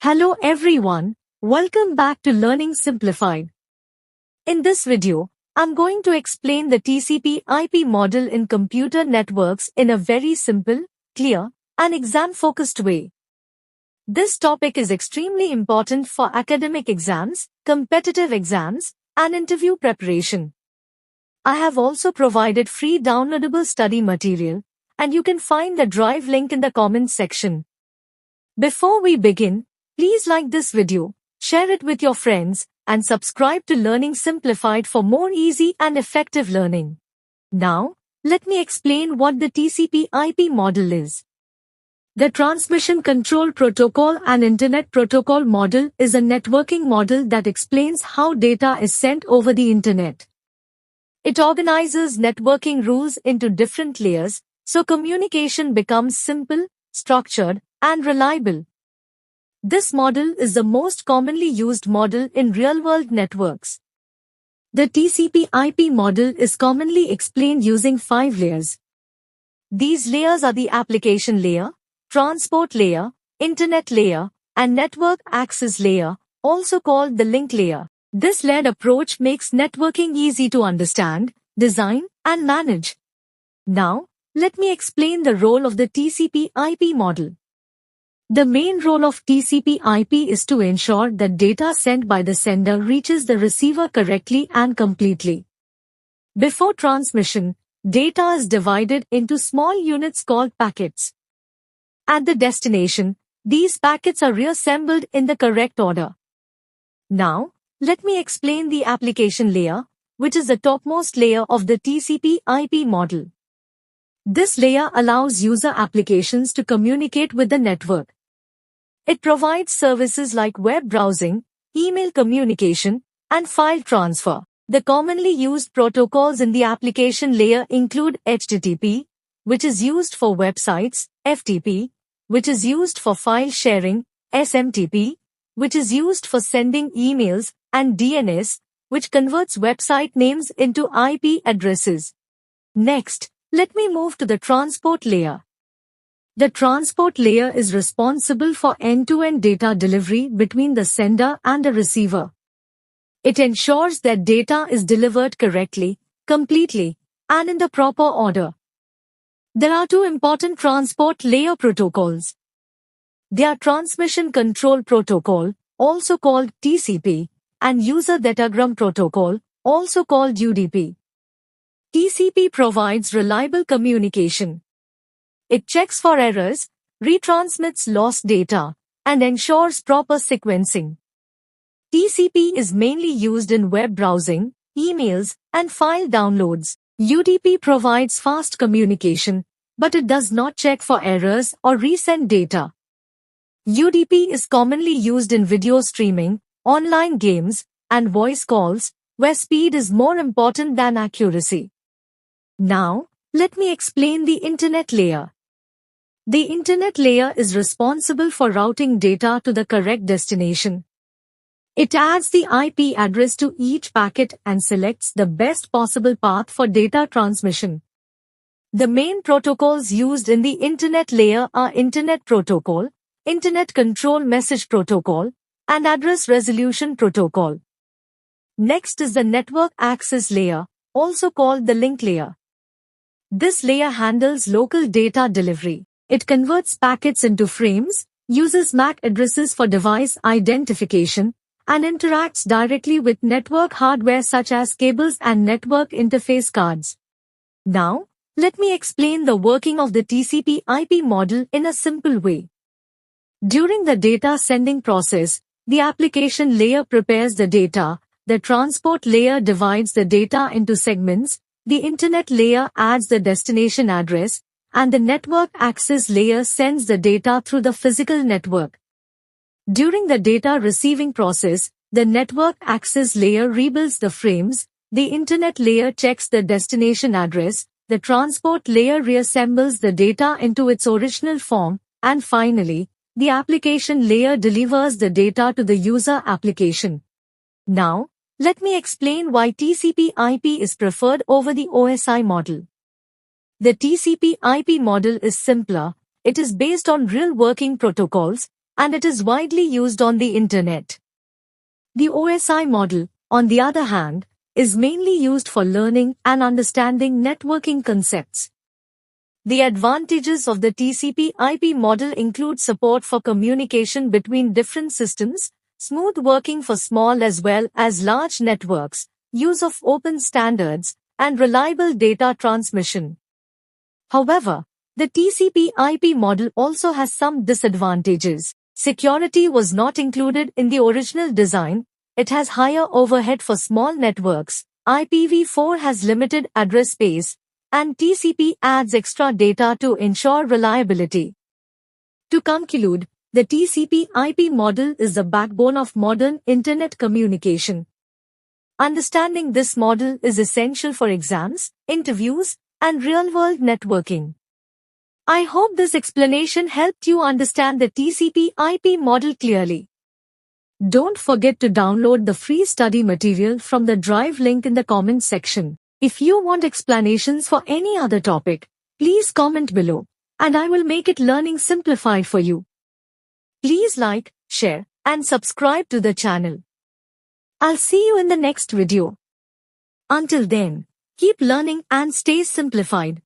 Hello everyone, welcome back to Learning Simplified. In this video, I'm going to explain the TCP/IP model in computer networks in a very simple, clear, and exam-focused way. This topic is extremely important for academic exams, competitive exams, and interview preparation. I have also provided free downloadable study material, and you can find the Drive link in the comments section. Before we begin, please like this video, share it with your friends, and subscribe to Learning Simplified for more easy and effective learning. Now, let me explain what the TCP/IP model is. The Transmission Control Protocol and Internet Protocol model is a networking model that explains how data is sent over the Internet. It organizes networking rules into different layers, so communication becomes simple, structured, and reliable. This model is the most commonly used model in real-world networks. The TCP/IP model is commonly explained using 5 layers. These layers are the application layer, transport layer, internet layer, and network access layer, also called the link layer. This layered approach makes networking easy to understand, design, and manage. Now, let me explain the role of the TCP/IP model. The main role of TCP/IP is to ensure that data sent by the sender reaches the receiver correctly and completely. Before transmission, data is divided into small units called packets. At the destination, these packets are reassembled in the correct order. Now, let me explain the application layer, which is the topmost layer of the TCP/IP model. This layer allows user applications to communicate with the network. It provides services like web browsing, email communication, and file transfer. The commonly used protocols in the application layer include HTTP, which is used for websites, FTP, which is used for file sharing, SMTP, which is used for sending emails, and DNS, which converts website names into IP addresses. Next, let me move to the transport layer. The transport layer is responsible for end-to-end data delivery between the sender and the receiver. It ensures that data is delivered correctly, completely, and in the proper order. There are 2 important transport layer protocols. They are Transmission Control Protocol, also called TCP, and User Datagram Protocol, also called UDP. TCP provides reliable communication. It checks for errors, retransmits lost data, and ensures proper sequencing. TCP is mainly used in web browsing, emails, and file downloads. UDP provides fast communication, but it does not check for errors or resend data. UDP is commonly used in video streaming, online games, and voice calls, where speed is more important than accuracy. Now, let me explain the Internet layer. The Internet layer is responsible for routing data to the correct destination. It adds the IP address to each packet and selects the best possible path for data transmission. The main protocols used in the Internet layer are Internet Protocol, Internet Control Message Protocol, and Address Resolution Protocol. Next is the Network Access Layer, also called the link layer. This layer handles local data delivery. It converts packets into frames, uses MAC addresses for device identification, and interacts directly with network hardware such as cables and network interface cards. Now, let me explain the working of the TCP/IP model in a simple way. During the data sending process, the application layer prepares the data, the transport layer divides the data into segments, the internet layer adds the destination address, and the network access layer sends the data through the physical network. During the data receiving process, the network access layer rebuilds the frames, the internet layer checks the destination address, the transport layer reassembles the data into its original form, and finally, the application layer delivers the data to the user application. Now, let me explain why TCP/IP is preferred over the OSI model. The TCP/IP model is simpler, it is based on real working protocols, and it is widely used on the internet. The OSI model, on the other hand, is mainly used for learning and understanding networking concepts. The advantages of the TCP/IP model include support for communication between different systems, smooth working for small as well as large networks, use of open standards, and reliable data transmission. However, the TCP/IP model also has some disadvantages. Security was not included in the original design. It has higher overhead for small networks. IPv4 has limited address space, and TCP adds extra data to ensure reliability. To conclude, the TCP/IP model is the backbone of modern internet communication. Understanding this model is essential for exams, interviews, and real-world networking. I hope this explanation helped you understand the TCP/IP model clearly. Don't forget to download the free study material from the Drive link in the comment section. If you want explanations for any other topic, please comment below, and I will make it learning simplified for you. Please like, share, and subscribe to the channel. I'll see you in the next video. Until then, keep learning and stay simplified.